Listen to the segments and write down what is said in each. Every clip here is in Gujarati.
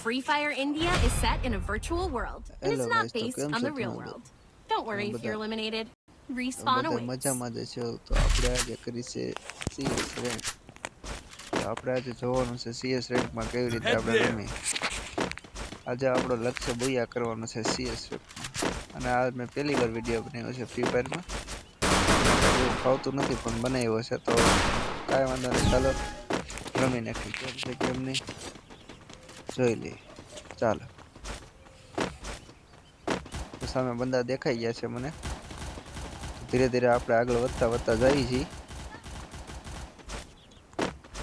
Free Fire India is set in a virtual world, and it's not based on the real world. Don't worry if you're eliminated. Respawn awaits. મજામાં જ છો તો આપણે આજે કરી છે CS રેન્ક તો આપણે આજે જોવાનું છે CS રેન્ક માં કેવી રીતે આપણે રમી આજે આપણો લક્ષ્ય બોયા કરવાનો છે CS રેન્ક અને આ મેં પહેલી વાર વિડિયો બનાવ્યો છે ફ્રી ફાયર માં ફાવતું નથી પણ બનાવ્યો છે તો કાઈ વાંધો નહીં ચાલો રમી નાખીએ કેમ છે કેમ નહીં જોઈ લે ચાલો તો સામે બંદા દેખાઈ ગયા છે મને ધીરે ધીરે આપણે આગળ વધતા વધતા જઈએ છીએ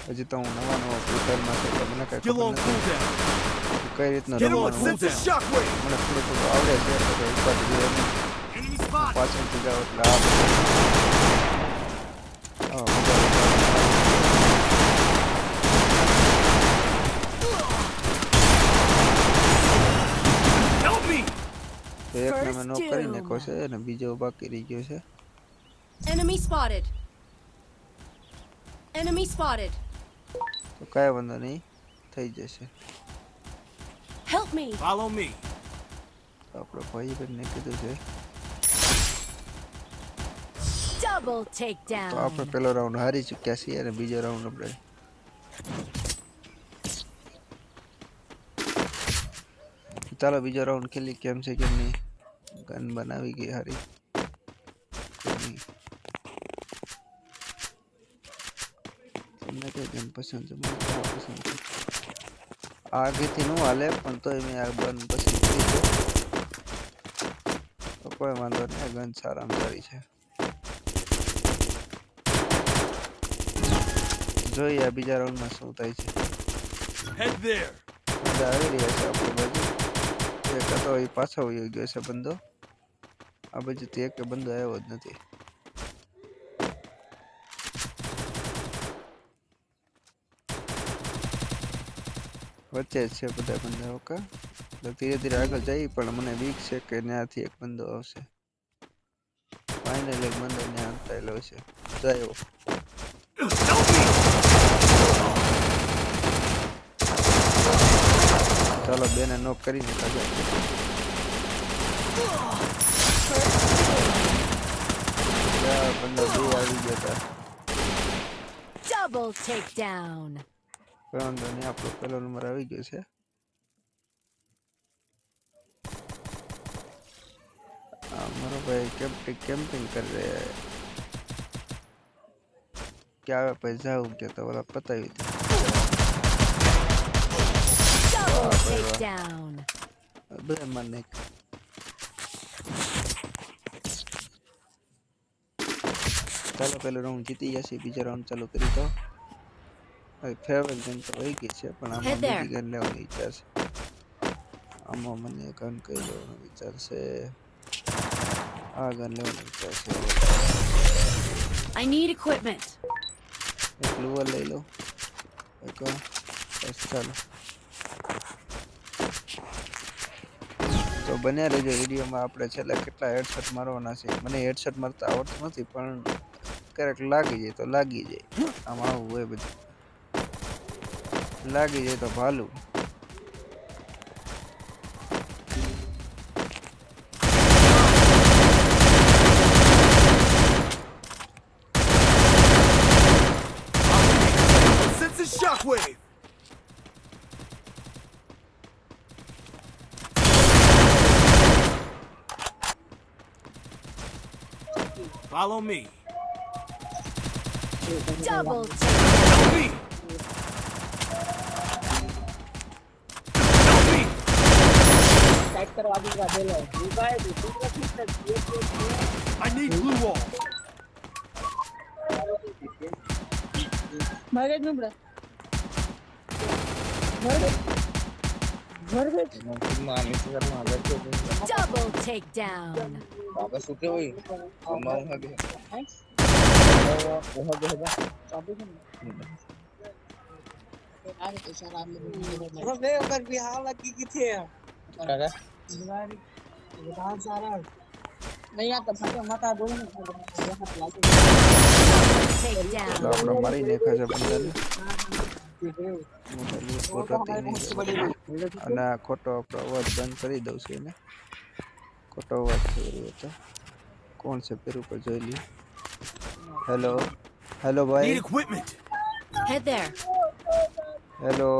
હજી તો હું નવા નવા પ્રિપેરમાં છે તો મને કઈ ખબર નથી કઈ રીતનું રમવાનું મને થોડું થોડું આવડે છે તો ઉપર જોઈએ પાછળથી જાવ એટલે એક ને મેં નોક કરી નાખ્યો છે અને બીજો બાકી રહી ગયો છે Enemy spotted. Enemy spotted. તો કાઈ વાંધો નહીં થઈ જશે Help me. Follow me. તો આપણો ભાઈ બંને કીધું છે Double takedown. તો આપણે પહેલો રાઉન્ડ હારી ચૂક્યા છીએ અને બીજો રાઉન્ડ આપણે ચાલો બીજો રાઉન્ડ ખેલી કેમ છે કેમ નહીં ગન બનાવી ગઈ હારી તમને કઈ ગન પસંદ છે મને પસંદ છે આગેથી નો હાલે પણ તોય મેં આ ગન પસંદ કરી છે તો કોઈ વાંધો નહીં આ ગન સારામાં સારી છે જોઈએ આ બીજા રાઉન્ડમાં શું થાય છે Head there. બધા આવી રહ્યા છે આપણી બાજુ એક હતો એ પાછો વયો ગયો છે બંદો આ બાજુથી એક બંદો આવ્યો જ નથી વચ્ચે જ છે બધા બંદા ઓકે તો ધીરે ધીરે આગળ જઈ પણ મને બીક છે કે ત્યાંથી એક બંદો આવશે ફાઇનલી એક બંદો ત્યાં થયેલો છે જાય ચાલો બેને નોક કરીને કાઢ્યા બંદો બે આવી ગયા હતા Double takedown. વાંધો નહીં આપણો પહેલો નંબર આવી ગયો છે મારો ભાઈ કેમ્પિંગ કરી રહ્યા क्या पे जाऊं क्या तो वाला पता ही था down. अबे मरने चलो पहले राउंड जीती जैसे बीजा राउंड चालू करी तो फेवरेट गन तो वही की છે પણ આમાં બીજી ગન લેવાની ઈચ્છા છે આમાં મને ગન કઈ લેવાની વિચાર છે આ ગન લેવાની ઈચ્છા છે I need equipment. એક લૂવર લઈ લો એક બસ ચાલો તો બને રહેજો વિડિયોમાં આપણે છેલ્લે કેટલા હેડશોટ મારવાના છે મને હેડશોટ મારતા આવડતું નથી પણ ક્યારેક લાગી જાય તો લાગી જાય આમાં આવું હોય બધું લાગી જાય તો ભાલું Sense a shockwave. Follow me. Double Help me. Help me. I need blue wall. double takedown. આપણે મારી નાખ્યા છે બંદાને મોબાઈલ પોતાથી નહીં અને આ ખોટો આપણો અવાજ બંધ કરી દઉં છું એને ખોટો અવાજ થઈ રહ્યો હતો કોણ છે પેર ઉપર જોઈ લઈએ હેલો હેલો Need ભાઈ equipment. Head there. હેલો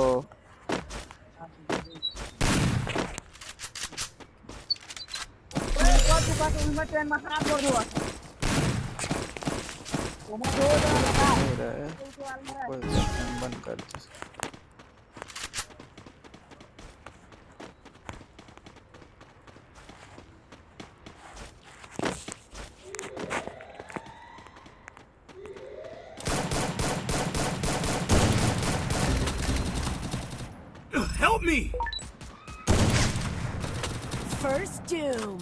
नहीं रहा है कोई बंद कर दो Help me. First doom.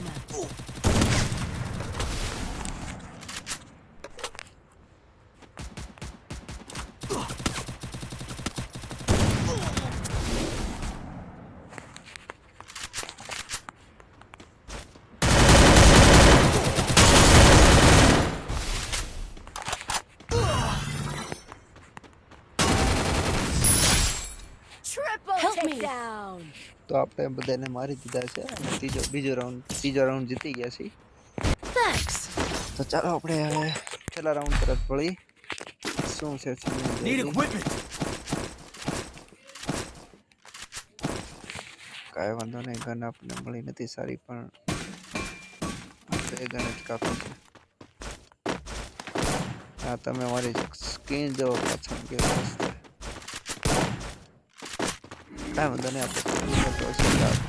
Triple takedown. तो આપણે બધાને મારી દીધા છે અને બીજો રાઉન્ડ જીતી ગયા છે Thanks. તો ચાલો આપણે હવે છેલ્લા રાઉન્ડ તરફ વળી શું છે Need equipment. કાંઈ વાંધો નહીં ગન આપણને મળી નથી સારી પણ એ ગન જ કાફી છે હા તમે મારી સ્કીન જો પાછળ કે કાંઈ વાંધો નહીં આપણે તો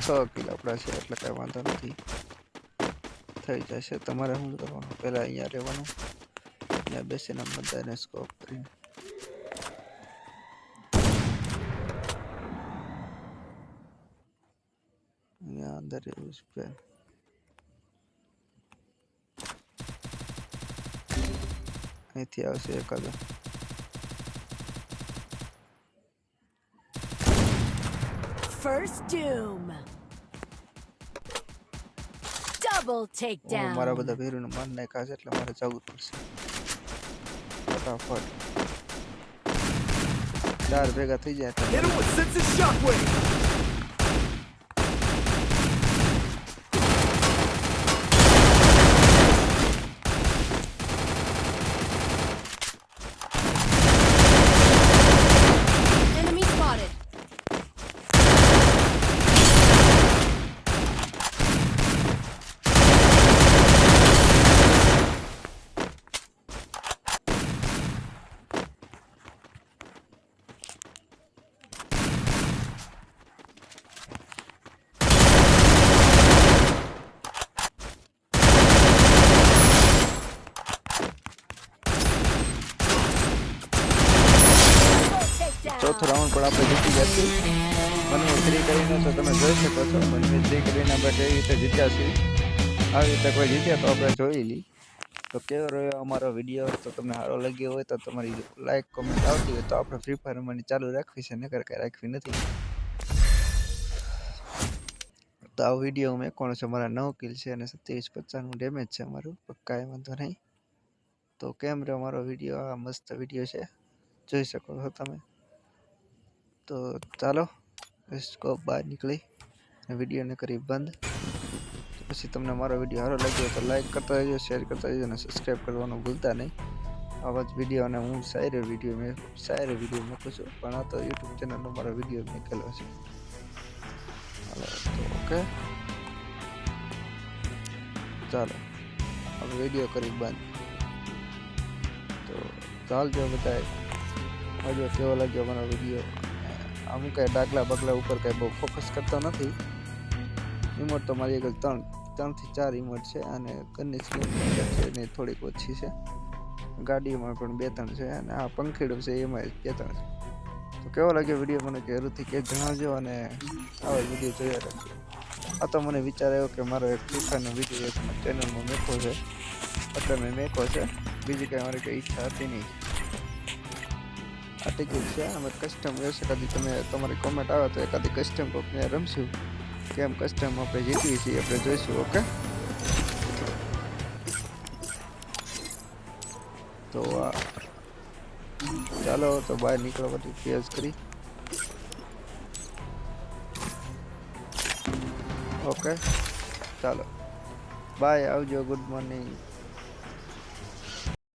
6 કિલો આપણા છે એટલે કાંઈ વાંધો નથી થઈ જશે તમારે શું કરવાનું પહેલાં અહીંયા રહેવાનું અહીંયા બેસીને બધાને સ્કોપ કરીને અહીંયા અંદર એવું છે અહીંથી આવશે એકાદો First doom. Double takedown. મારા બધા ભેરુને માર નાખ્યા છે એટલે મારે જવું પડશે ફટાફટ 4 ભેગા થઈ જાય Hit him with sensitive shockwave. Enemy spotted. ચોથો રાઉન્ડ પણ આપણે જીતી ગયા છીએ મને 3 કરીને તો તમે જોઈ શકો છો મને 3 કરીને આપણે કેવી રીતે જીત્યા છીએ આવી રીતે કોઈ જીત્યા તો આપણે જોઈ લઈ તો કેવો રહ્યો અમારો વિડીયો તો તમને સારો લાગ્યો હોય તો તમારી લાઈક કોમેન્ટ આવતી હોય તો આપણે ફ્રી ફાયર રમવાની ચાલુ રાખવી છે નકર કાંઈ રાખવી નથી તો આ વિડીયો મેં કોણ છે મારા 9 કિલ છે અને 27-55 ડેમેજ છે અમારું કાંઈ વાંધો નહીં તો કેમ રહ્યો અમારો વિડીયો આ મસ્ત વિડીયો છે જોઈ શકો છો તમે તો ચાલો સ્કોપ બહાર નીકળી વિડીયોને કરી બંધ પછી તમને મારો વિડીયો સારો લાગ્યો તો લાઈક કરતા રહેજો શેર કરતા રહેજો અને સબસ્ક્રાઈબ કરવાનું ભૂલતા નહીં આવા જ વિડીયો અને હું શાયરી વિડીયો મૂકું છું પણ આ તો યુટ્યુબ ચેનલનો મારો વિડીયો મૂકેલો છે હાલો તો ઓકે ચાલો હવે વિડીયો કરી બંધ તો ચાલજો બધાય હજુ કેવો લાગ્યો મારો વિડીયો અમુક કાંઈ ડાગલા બગલા ઉપર કાંઈ બહુ ફોકસ કરતો નથી ઇમોટ તો મારી આગળ 3 થી 4 ઇમોટ છે અને ગનની સ્કીન છે ને થોડીક ઓછી છે ગાડીમાં પણ 2-3 છે અને આ પંખીડું છે એમાં 2-3 છે તો કેવો લાગ્યો વિડીયો મને જરૂરથી કે જણાવજો અને આવો વિડીયો જોયા રાખજો આ તો મને વિચાર આવ્યો કે મારો એક ફ્રી ફાયરનો વિડીયો એક ચેનલમાં મેકો છે એટલે મેં મેકો છે બીજી કાંઈ મારી કંઈ ઈચ્છા હતી નહીં આ ટિકિટ છે અમે કસ્ટમ રહેશે એકાદી તમે તમારી કોમેન્ટ આવે તો એકાદી કસ્ટમ કોકને રમશું કેમ કસ્ટમ આપણે જીતવી છીએ આપણે જોઈશું ઓકે તો ચાલો તો બહાર નીકળવા માટે ફેસ કરી ઓકે ચાલો બાય આવજો ગુડ મોર્નિંગ